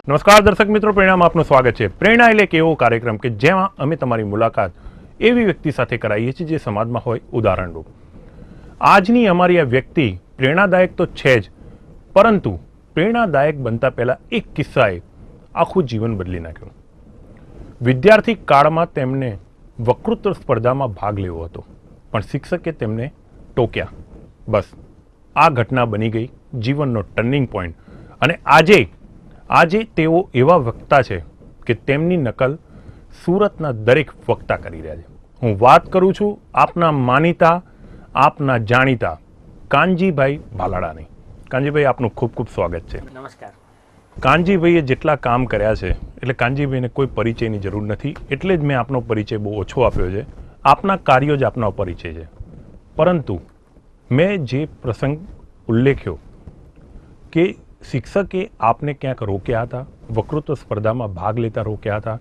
નમસ્કાર દર્શક મિત્રો, પ્રેરણામાં આપનું સ્વાગત છે। પ્રેરણા એટલે એક એવો કાર્યક્રમ કે જેમાં અમે તમારી મુલાકાત એવી વ્યક્તિ સાથે કરાવીએ છીએ જે સમાજમાં હોય ઉદાહરણરૂપ। આજની અમારી આ વ્યક્તિ પ્રેરણાદાયક તો છે જ, પરંતુ પ્રેરણાદાયક બનતા પહેલા એક કિસ્સાએ આખું જીવન બદલી નાખ્યું। વિદ્યાર્થી કાળમાં તેમને વક્તૃત્વ સ્પર્ધામાં ભાગ લેવો હતો, પણ શિક્ષકે તેમને ટોક્યા। બસ આ ઘટના બની ગઈ જીવનનો ટર્નિંગ પોઈન્ટ, અને આજે તેઓ એવા વક્તા છે કે તેમની નકલ સુરતના દરેક વક્તા કરી રહ્યા છે। હું વાત કરું છું આપના માનીતા, આપના જાણીતા કાનજીભાઈ ભાલાડાની। કાનજીભાઈ, આપનું ખૂબ ખૂબ સ્વાગત છે। નમસ્કાર। કાનજીભાઈએ જેટલા કામ કર્યા છે એટલે કાનજીભાઈને કોઈ પરિચયની જરૂર નથી, એટલે જ મેં આપનો પરિચય બહુ ઓછો આપ્યો છે। આપના કાર્યો જ આપનો પરિચય છે, પરંતુ મેં જે પ્રસંગ ઉલ્લેખ્યો કે શિક્ષકે આપને ક્યાંક રોક્યા હતા, વક્તૃત્વ સ્પર્ધામાં ભાગ લેતા રોક્યા હતા,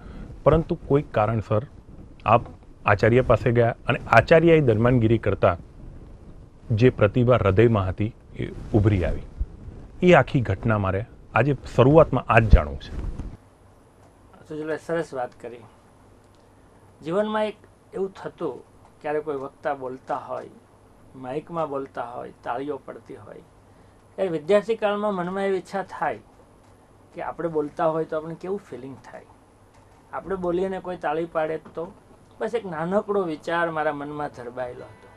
પરંતુ કોઈ કારણસર આપ આચાર્ય પાસે ગયા અને આચાર્યએ દરમિયાનગીરી કરતા જે પ્રતિભા હૃદયમાં હતી એ ઉભરી આવી। એ આખી ઘટના મારે આજે શરૂઆતમાં આ જ જાણવું છે। સુજલભાઈ, સરસ વાત કરી। જીવનમાં એક એવું થતું, ક્યારે કોઈ વક્તા બોલતા હોય, માઇકમાં બોલતા હોય, તાળીઓ પડતી હોય, ત્યારે વિદ્યાર્થી કાળમાં મનમાં એવી ઈચ્છા થાય કે આપણે બોલતા હોય તો આપણે કેવું ફિલિંગ થાય, આપણે બોલીને કોઈ તાળી પાડે તો। બસ એક નાનકડો વિચાર મારા મનમાં ધરબાયેલો હતો।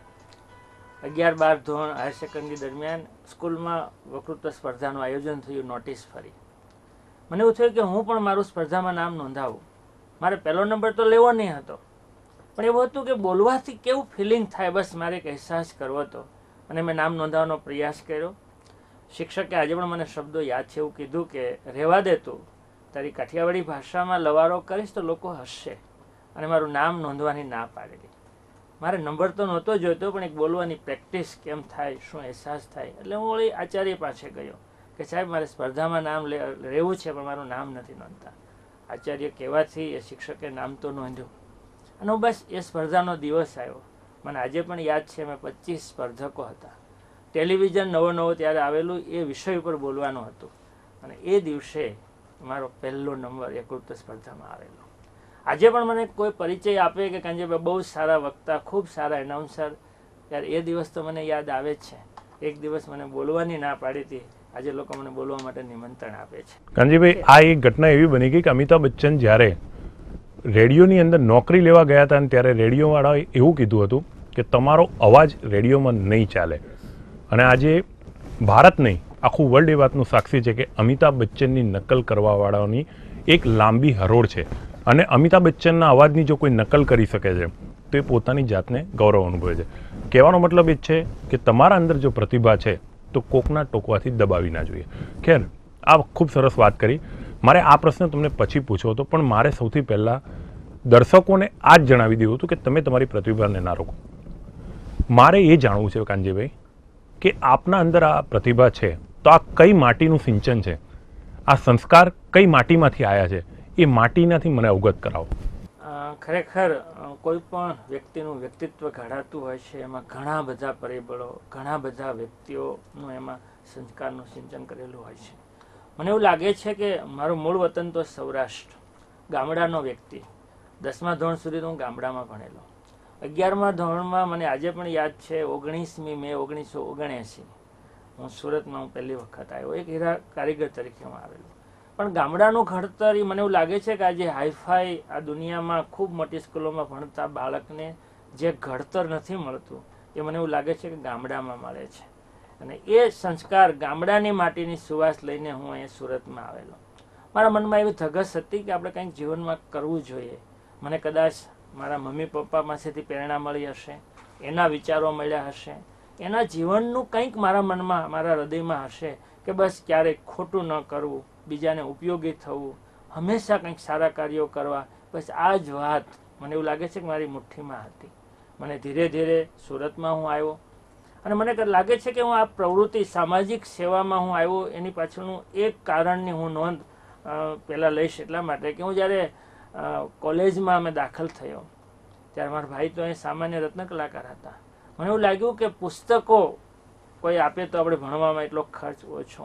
11-12 ધોરણ હાયર સેકન્ડરી દરમિયાન સ્કૂલમાં વક્તૃત્વ સ્પર્ધાનું આયોજન થયું, નોટિસ ફરી। મને એવું થયું કે હું પણ મારું સ્પર્ધામાં નામ નોંધાવું। મારે પહેલો નંબર તો લેવો નહીં હતો, પણ એવું હતું કે બોલવાથી કેવું ફિલિંગ થાય, બસ મારે એક અહેસાસ કરવો હતો, અને મેં નામ નોંધાવવાનો પ્રયાસ કર્યો। શિક્ષકે આજે પણ મને શબ્દો યાદ છે, એવું કીધું કે રહેવા દે, તું તારી કાઠિયાવાડી ભાષામાં લવારો કરીશ તો લોકો હસશે, અને મારું નામ નોંધવાની ના પાડેલી। મારે નંબર તો નહોતો જોઈતો, પણ એક બોલવાની પ્રેક્ટિસ કેમ થાય, શું અહેસાસ થાય, એટલે હું વળી આચાર્ય પાસે ગયો કે સાહેબ, મારે સ્પર્ધામાં નામ રહેવું છે, પણ મારું નામ નથી નોંધતા। આચાર્ય કહેવાથી એ શિક્ષકે નામ તો નોંધ્યું, અને હું બસ એ સ્પર્ધાનો દિવસ આવ્યો, મને આજે પણ યાદ છે, મેં 25 સ્પર્ધકો હતા। ટેલિવિઝન નવો ત્યારે આવેલું, એ વિષય ઉપર બોલવાનું હતું, અને એ દિવસે મારો પહેલો નંબર એ વક્તૃત્વ સ્પર્ધામાં આવેલો। આજે પણ મને કોઈ પરિચય આપે કે કાનજીભાઈ બહુ સારા વક્તા, ખૂબ સારા એનાઉન્સર, ત્યારે એ દિવસ તો મને યાદ આવે જ છે। એક દિવસ મને બોલવાની ના પાડી હતી, આજે લોકો મને બોલવા માટે નિમંત્રણ આપે છે। કાનજીભાઈ, આ એક ઘટના એવી બની ગઈ કે અમિતાભ બચ્ચન જ્યારે રેડિયોની અંદર નોકરી લેવા ગયા હતા, અને ત્યારે રેડિયોવાળાએ એવું કીધું હતું કે તમારો અવાજ રેડિયોમાં નહીં ચાલે, અને આજે ભારત નહીં, આખું વર્લ્ડ એ વાતનું સાક્ષી છે કે અમિતાભ બચ્ચનની નકલ કરવાવાળાની એક લાંબી હરોળ છે, અને અમિતાભ બચ્ચનના અવાજની જો કોઈ નકલ કરી શકે છે તો એ પોતાની જાતને ગૌરવ અનુભવે છે। કહેવાનો મતલબ એ છે કે તમારા અંદર જો પ્રતિભા છે તો કોકના ટોકવાથી દબાવી ના જોઈએ। ખેર, આ ખૂબ સરસ વાત કરી। મારે આ પ્રશ્ન તમને પછી પૂછવો હતો, પણ મારે સૌથી પહેલાં દર્શકોને આ જ જણાવી દેવું હતું કે તમે તમારી પ્રતિભાને ના રોકો। મારે એ જાણવું છે કાનજીભાઈ કે આપના અંદર આ પ્રતિભા છે, તો આ કઈ માટીનું સિંચન છે, આ સંસ્કાર કઈ માટીમાંથી આવ્યા છે, એ માટીનાથી મને અવગત કરાવો। ખરેખર કોઈ પણ વ્યક્તિનું વ્યક્તિત્વ ઘડાતું હોય છે, એમાં ઘણા બધા પરિબળો, ઘણા બધા વ્યક્તિઓનું એમાં સંસ્કારનું સિંચન કરેલું હોય છે। મને એવું લાગે છે કે મારું મૂળ વતન તો સૌરાષ્ટ્ર, ગામડાનો વ્યક્તિ। 10મા ધોરણ સુધી તો હું ગામડામાં ભણેલો। 11મા ધોરણમાં મને આજે પણ યાદ છે, 19મી મે 1979 હું સુરતમાં હું પહેલી વખત આવ્યો, એક હીરા કારીગર તરીકે હું આવેલો। પણ ગામડાનું ઘડતર એ મને એવું લાગે છે કે આજે હાઈફાઈ આ દુનિયામાં ખૂબ મોટી સ્કૂલોમાં ભણતા બાળકને જે ઘડતર નથી મળતું, એ મને એવું લાગે છે કે ગામડામાં મળે છે, અને એ સંસ્કાર, ગામડાની માટીની સુવાસ લઈને હું અહીંયા સુરતમાં આવેલો। મારા મનમાં એવી ધગસ હતી કે આપણે કંઈક જીવનમાં કરવું જોઈએ। મને કદાચ મારા મમ્મી પપ્પા પાસેથી પ્રેરણા મળી હશે, એના વિચારો મળ્યા હશે, એના જીવનનું કંઈક મારા મનમાં, મારા હૃદયમાં હશે કે બસ ક્યારેક ખોટું ન કરવું, બીજાને ઉપયોગી થવું, હંમેશા કંઈક સારા કાર્યો કરવા, બસ આ જ વાત મને એવું લાગે છે કે મારી મુઠ્ઠીમાં હતી। મને ધીરે ધીરે સુરતમાં હું આવ્યો, અને મને લાગે છે કે હું આ પ્રવૃત્તિ, સામાજિક સેવામાં હું આવ્યો, એની પાછળનું એક કારણની હું નોંધ પહેલાં લઈશ એટલા માટે કે હું જ્યારે કોલેજમાં અમે દાખલ થયો ત્યારે મારા ભાઈ તો અહીં સામાન્ય રત્ન કલાકાર હતા। મને એવું લાગ્યું કે પુસ્તકો કોઈ આપે તો આપણે ભણવામાં એટલો ખર્ચ ઓછો,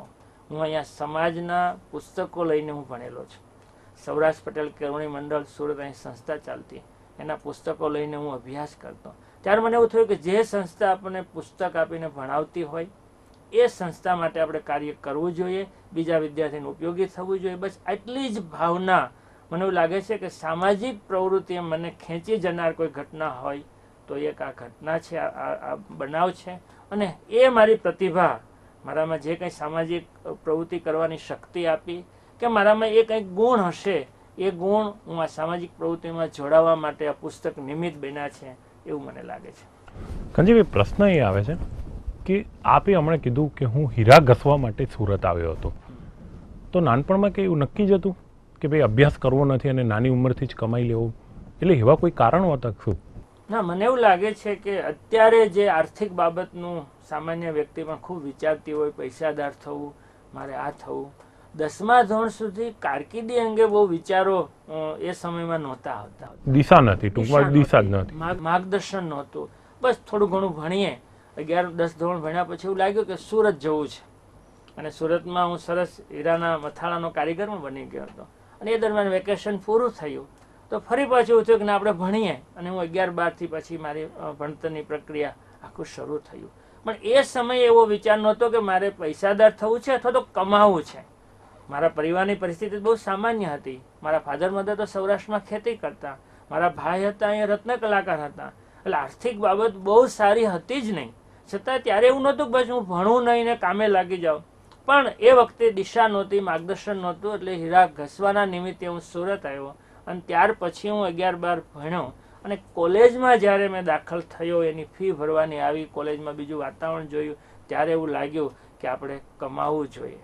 હું અહીંયા સમાજના પુસ્તકો લઈને હું ભણેલો છું. સૌરાષ્ટ્ર પટેલ કેળવણી મંડળ સુરત અહીં સંસ્થા ચાલતી, એના પુસ્તકો લઈને હું અભ્યાસ કરતો. ત્યારે મને એવું થયું કે જે સંસ્થા આપણને પુસ્તક આપીને ભણાવતી હોય એ સંસ્થા માટે આપણે કાર્ય કરવું જોઈએ, બીજા વિદ્યાર્થીને ઉપયોગી થવું જોઈએ. બસ આટલી જ ભાવના મને એવું લાગે છે કે સામાજિક પ્રવૃત્તિએ મને ખેંચી જનાર કોઈ ઘટના હોય તો એક આ ઘટના છે, આ બનાવ છે. અને એ મારી પ્રતિભા, મારામાં જે કંઈ સામાજિક પ્રવૃત્તિ કરવાની શક્તિ આપી, કે મારામાં એ કંઈક ગુણ હશે, એ ગુણ હું આ સામાજિક પ્રવૃત્તિમાં જોડાવા માટે આ પુસ્તક નિમિત્ત બન્યા છે એવું મને લાગે છે. કંજીભાઈ, પ્રશ્ન એ આવે છે કે આપે હમણાં કીધું કે હું હીરા ઘસવા માટે સુરત આવ્યો હતો, તો નાનપણમાં કંઈ એવું નક્કી જ હતું કે ભાઈ અભ્યાસ કરવો નથી અને નાની ઉંમરથી જ કમાઈ લેવું, એટલે એવા કોઈ કારણો હતા શું? ના, મને એવું લાગે છે કે અત્યારે જે આર્થિક બાબતનું સામાન્ય વ્યક્તિ પણ ખૂબ વિચારતી હોય, પૈસાદાર થવું, મારે આ થવું. 10મા ધોરણ સુધી કારકિર્દી અંગે બહુ વિચારો એ સમયમાં નહોતા આવતા. દિશા નથી, ટૂંકમાં દિશા જ નથી, માર્ગદર્શન નહોતું. બસ થોડું ઘણું ભણીએ. 11-10 ધોરણ ભણ્યા પછી એવું લાગ્યું કે સુરત જવું છે, અને સુરતમાં હું સરસ હીરાના મથાળાનો કારીગર પણ બની ગયો હતો. અને એ દરમિયાન વેકેશન પૂરું થયું તો ફરી પાછું એવું થયું કે આપણે ભણીએ, અને હું 11-12થી પછી મારી ભણતરની પ્રક્રિયા આખું શરૂ થયું. પણ એ સમયે એવો વિચાર નહોતો કે મારે પૈસાદાર થવું છે અથવા તો કમાવું છે. મારા પરિવારની પરિસ્થિતિ બહુ સામાન્ય હતી. મારા ફાધર મધર તો સૌરાષ્ટ્રમાં ખેતી કરતા, મારા ભાઈ હતા અહીંયા રત્ન કલાકાર હતા, એટલે આર્થિક બાબત બહુ સારી હતી જ નહીં. છતાં ત્યારે એવું નહોતું કે બસ હું ભણું નહીં ને કામે લાગી જાઉં. પણ એ વખતે દિશા નહોતી, માર્ગદર્શન નહોતું, એટલે હીરા ઘસવાના નિમિત્તે હું સુરત આવ્યો. અને ત્યાર પછી હું 11-12 ભણ્યો, અને કોલેજમાં જ્યારે મેં દાખલ થયો, એની ફી ભરવાની આવી, કોલેજમાં બીજું વાતાવરણ જોયું, ત્યારે એવું લાગ્યું કે આપણે કમાવવું જોઈએ,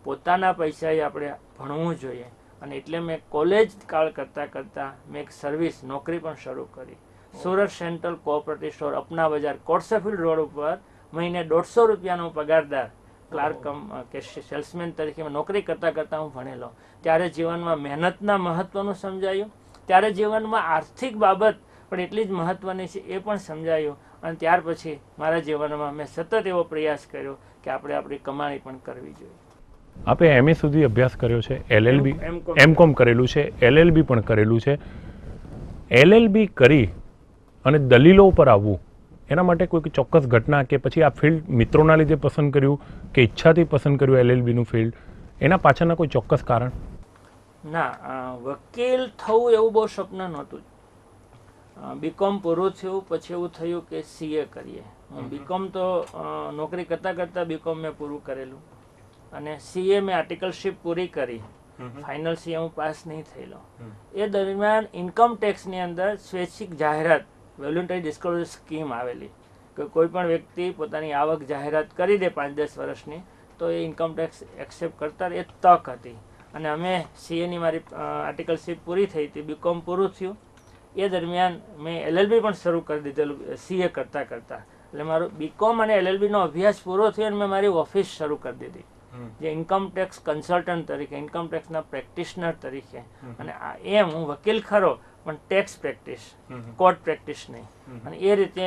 પોતાના પૈસાએ આપણે ભણવું જોઈએ. અને એટલે મેં કોલેજ કાળ કરતાં કરતાં મેં એક સર્વિસ, નોકરી પણ શરૂ કરી. સુરત સેન્ટ્રલ કોઓપરેટિવ સ્ટોર, અપના બજાર, કોટસફિલ્ડ રોડ ઉપર મહિને 150 રૂપિયાનો પગારદાર ક્લાર્ક કે સેલ્સમેન તરીકે નોકરી કરતાં કરતાં હું ભણેલો. ત્યારે જીવનમાં મહેનતના મહત્વનું સમજાયું, ત્યારે જીવનમાં આર્થિક બાબત પણ એટલી જ મહત્વની છે એ પણ સમજાયું. અને ત્યાર પછી મારા જીવનમાં મેં સતત એવો પ્રયાસ કર્યો કે આપણે આપણી કમાણી પણ કરવી જોઈએ. આપે MA સુધી અભ્યાસ કર્યો છે, LLB M.Com કરેલું છે, LLB પણ કરેલું છે. LLB કરી અને દલીલો ઉપર આવવું, એના માટે કોઈ ચોક્કસ ઘટના કે પછી આ ફિલ્ડ મિત્રોના લીધે પસંદ કર્યું કે ઈચ્છાથી પસંદ કર્યું LLBનું ફિલ્ડ, એના પાછળના કોઈ ચોક્કસ કારણ? ના, વકીલ થવું એવું બહુ સ્વપ્ન નહોતું. BCom પૂરું થયું પછી એવું થયું કે CA કરીએ. BCom તો નોકરી કરતાં કરતાં BCom મેં પૂરું કરેલું, અને CA મેં આર્ટિકલશીપ પૂરી કરી. ફાઇનલ CA હું પાસ નહીં થયેલો. એ દરમિયાન ઇન્કમ ટેક્સની અંદર સ્વૈચ્છિક જાહેરાત, વોલ્યુન્ટરી ડિસ્ક્લોઝર સ્કીમ આવેલી, કે કોઈ પણ વ્યક્તિ પોતાની આવક જાહેરાત કરી દે 5-10 વર્ષની, તો એ ઇન્કમ ટેક્સ એક્સેપ્ટ કરતા એ તક હતી. અને અમે CAની મારી આર્ટિકલશીપ પૂરી થઈ હતી, BCom પૂરું થયું. એ દરમિયાન મેં LLB પણ શરૂ કરી દીધેલું CA કરતાં કરતાં. એટલે મારું BCom અને LLBનો અભ્યાસ પૂરો થયો અને મેં મારી ઓફિસ શરૂ કરી દીધી, જે ઇન્કમ ટેક્સ કન્સલ્ટન્ટ તરીકે, ઇન્કમ ટેક્સના પ્રેક્ટિશનર તરીકે. અને એમ હું વકીલ ખરો પણ ટેક્સ પ્રેક્ટિસ, કોર્ટ પ્રેક્ટિસ નહીં. અને એ રીતે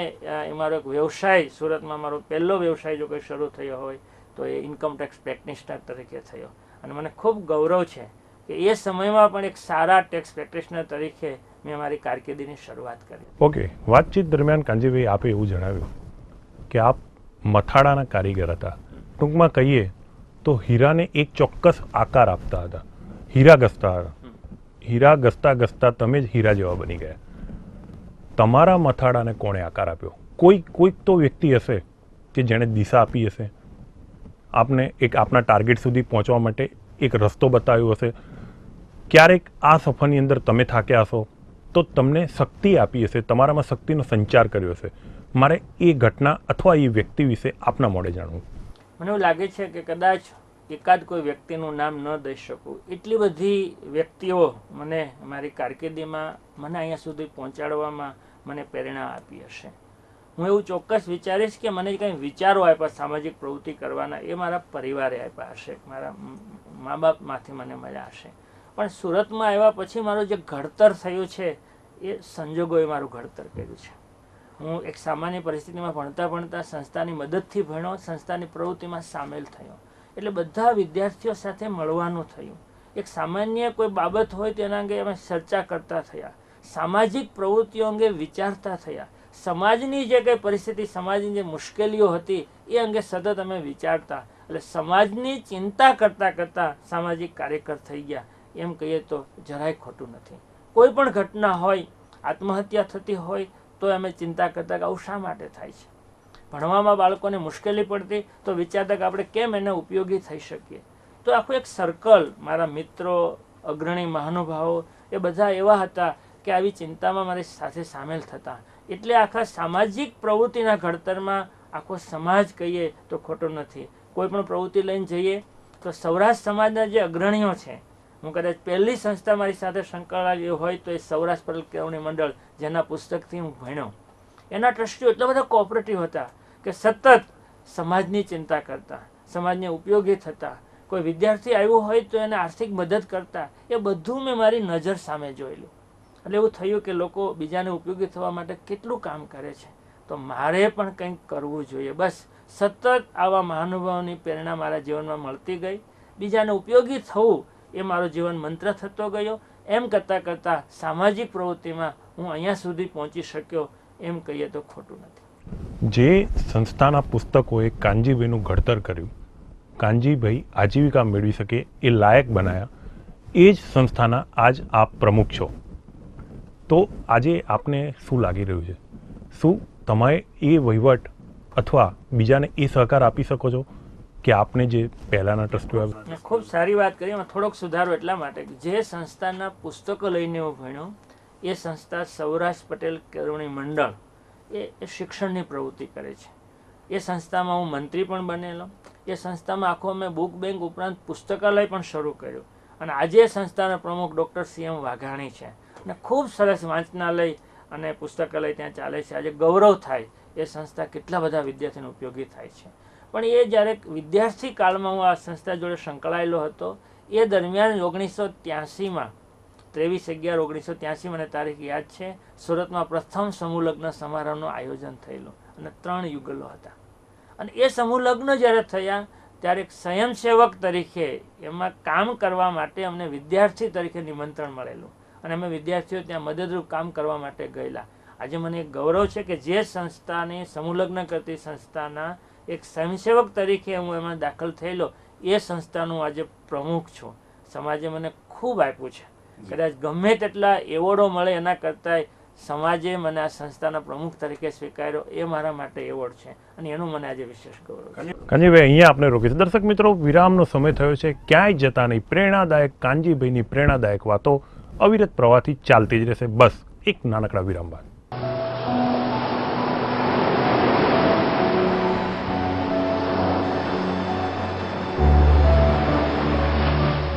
મારો એક વ્યવસાય સુરતમાં, મારો પહેલો વ્યવસાય જો કોઈ શરૂ થયો હોય તો એ ઇન્કમ ટેક્સ પ્રેક્ટિશનર તરીકે થયો. અને મને ખૂબ ગૌરવ છે કે એ સમયમાં પણ એક સારા ટેક્સ પ્રેક્ટિશનર તરીકે મેં મારી કારકિર્દીની શરૂઆત કરી. ઓકે, વાતચીત દરમિયાન કાંજીભાઈ આપે એવું જણાવ્યું કે આપ મથાળાના કારીગર હતા. ટૂંકમાં કહીએ તો હીરાને એક ચોક્કસ આકાર આપતા હતા, હીરા ઘસતા હતા. હીરા ઘસતા ઘસતા તમે જ હીરા જેવા બની ગયા. તમારા મથાળાને કોણે આકાર આપ્યો? કોઈક તો વ્યક્તિ હશે કે જેણે દિશા આપી હશે આપને, એક આપના ટાર્ગેટ સુધી પહોંચવા માટે એક રસ્તો બતાવ્યો હશે. ક્યારેક આ સફરની અંદર તમે થાક્યા હશો તો તમને શક્તિ આપી હશે, તમારામાં શક્તિનો સંચાર કર્યો હશે. મારે એ ઘટના અથવા એ વ્યક્તિ વિશે આપના મોઢે જાણવું. મને એવું લાગે છે કે કદાચ એકાદ કોઈ વ્યક્તિનું નામ ન દઈ શકું, એટલી બધી વ્યક્તિઓ મને મારી કારકિર્દીમાં મને અહીંયા સુધી પહોંચાડવામાં મને પ્રેરણા આપી હશે. હું એવું ચોક્કસ વિચારીશ કે મને કંઈ વિચારો આપ્યા સામાજિક પ્રવૃત્તિ કરવાના, એ મારા પરિવારે આપ્યા હશે, મારા મા બાપમાંથી મને મળ્યા હશે. પણ સુરતમાં આવ્યા પછી મારું જે ઘડતર થયું છે એ સંજોગોએ મારું ઘડતર કર્યું છે. હું એક સામાન્ય પરિસ્થિતિમાં ભણતા સંસ્થાની મદદથી ભણ્યો, સંસ્થાની પ્રવૃત્તિમાં સામેલ થયો. એટલે બધા વિદ્યાર્થીઓ સાથે મળવાનું થયું. એક સામાન્ય કોઈ બાબત હોય તેના અંગે અમે ચર્ચા કરતા થયા, સામાજિક પ્રવૃત્તિઓ અંગે વિચારતા થયા, સમાજની જે કંઈ પરિસ્થિતિ, સમાજની જે મુશ્કેલીઓ હતી એ અંગે સતત અમે વિચારતા. એટલે સમાજની ચિંતા કરતાં કરતાં સામાજિક કાર્યકર થઈ ગયા એમ કહીએ તો જરાય ખોટું નથી. કોઈ પણ ઘટના હોય, આત્મહત્યા થતી હોય તો અમે ચિંતા કરતા કે આવું શા માટે થાય છે. ભણવામાં બાળકોને મુશ્કેલી પડતી તો વિચારતા કે આપણે કેમ એને ઉપયોગી થઈ શકીએ. તો આખું એક સર્કલ, મારા મિત્રો, અગ્રણી મહાનુભાવો એ બધા એવા હતા કે આવી ચિંતામાં મારી સાથે સામેલ થતા. એટલે આખા સામાજિક પ્રવૃત્તિના ઘડતરમાં આખો સમાજ કહીએ તો ખોટો નથી. કોઈ પણ પ્રવૃત્તિ લઈને જઈએ તો સૌરાષ્ટ્ર સમાજના જે અગ્રણીઓ છે, હું કદાચ પહેલી સંસ્થા મારી સાથે સંકળાયેલી હોય તો એ સૌરાષ્ટ્ર પટેલ કેળવણી મંડળ, જેના પુસ્તકથી હું ભણ્યો, એના ટ્રસ્ટીઓ એટલા બધા કોઓપરેટિવ હતા કે સતત સમાજની ચિંતા કરતા, સમાજને ઉપયોગી થતા. કોઈ વિદ્યાર્થી આવ્યો હોય તો એને આર્થિક મદદ કરતા. એ બધું મેં મારી નજર સામે જોયેલું. એટલે એવું થયું કે લોકો બીજાને ઉપયોગી થવા માટે કેટલું કામ કરે છે, તો મારે પણ કંઈક કરવું જોઈએ. બસ સતત આવા મહાનુભાવોની પ્રેરણા મારા જીવનમાં મળતી ગઈ. બીજાને ઉપયોગી થવું એ મારો જીવન મંત્ર થતો ગયો. એમ કરતાં કરતાં સામાજિક પ્રવૃત્તિમાં હું અહીંયા સુધી પહોંચી શક્યો એમ કહીએ તો ખોટું નથી. જે સંસ્થાના પુસ્તકોએ કાનજીભાઈનું ઘડતર કર્યું, કાનજીભાઈ આજીવિકા મેળવી શકે એ લાયક બનાવ્યા, એ જ સંસ્થાના આજ આપ પ્રમુખ છો. તો આજે આપને શું લાગી રહ્યું છે? શું તમે એ વહીવટ અથવા બીજાને એ સહકાર આપી શકો છો કે આપને જે પહેલાના ટ્રસ્ટીઓ? ખૂબ સારી વાત કરી. એમાં થોડોક સુધારો એટલા માટે કે જે સંસ્થાના પુસ્તકો લઈને હું ભણ્યો એ સંસ્થા સૌરાષ્ટ્ર પટેલ કેળવણી મંડળ એ શિક્ષણની પ્રવૃત્તિ કરે છે. એ સંસ્થામાં હું મંત્રી પણ બનેલો. એ સંસ્થામાં આખો અમે બુક બેંક ઉપરાંત પુસ્તકાલય પણ શરૂ કર્યું. અને આજે સંસ્થાના પ્રમુખ ડૉક્ટર CM વાઘાણી છે અને ખૂબ સરસ વાંચનાલય અને પુસ્તકાલય ત્યાં ચાલે છે. આજે ગૌરવ થાય એ સંસ્થા કેટલા બધા વિદ્યાર્થીઓને ઉપયોગી થાય છે. પણ એ જ્યારે વિદ્યાર્થી કાળમાં હું આ સંસ્થા જોડે સંકળાયેલો હતો એ દરમિયાન 1983માં 23/11/1983 મને તારીખ યાદ છે, સુરતમાં પ્રથમ સમૂહ લગ્ન સમારોહનું આયોજન થયેલું અને 3 યુગલો હતા. અને એ સમૂહ લગ્ન જ્યારે થયા ત્યારે એક સ્વયંસેવક તરીકે એમાં કામ કરવા માટે અમને વિદ્યાર્થી તરીકે નિમંત્રણ મળેલું અને અમે વિદ્યાર્થીઓ ત્યાં મદદરૂપ કામ કરવા માટે ગયેલા. આજે મને એક ગૌરવ છે કે જે સંસ્થાની સમૂહ લગ્ન કરતી સંસ્થાના એક સ્વયંસેવક તરીકે હું એમાં દાખલ થયેલો, એ સંસ્થાનું આજે પ્રમુખ છું. સમાજે મને ખૂબ આપ્યું છે. કદાચ ગમે તેટલા એવોર્ડો મળે એના કરતાંય સમાજે મને આ સંસ્થાના પ્રમુખ તરીકે સ્વીકાર્યો એ મારા માટે એવોર્ડ છે અને એનું મને આજે વિશેષ ગૌરવ છે. કાનજીભાઈ, અહીંયા આપણે રોકીશું. દર્શક મિત્રો, વિરામનો સમય થયો છે. ક્યાંય જતા નહીં. પ્રેરણાદાયક કાનજીભાઈની પ્રેરણાદાયક વાતો અવિરત પ્રવાહથી ચાલતી જ રહેશે. બસ એક નાનકડા વિરામ બાદ.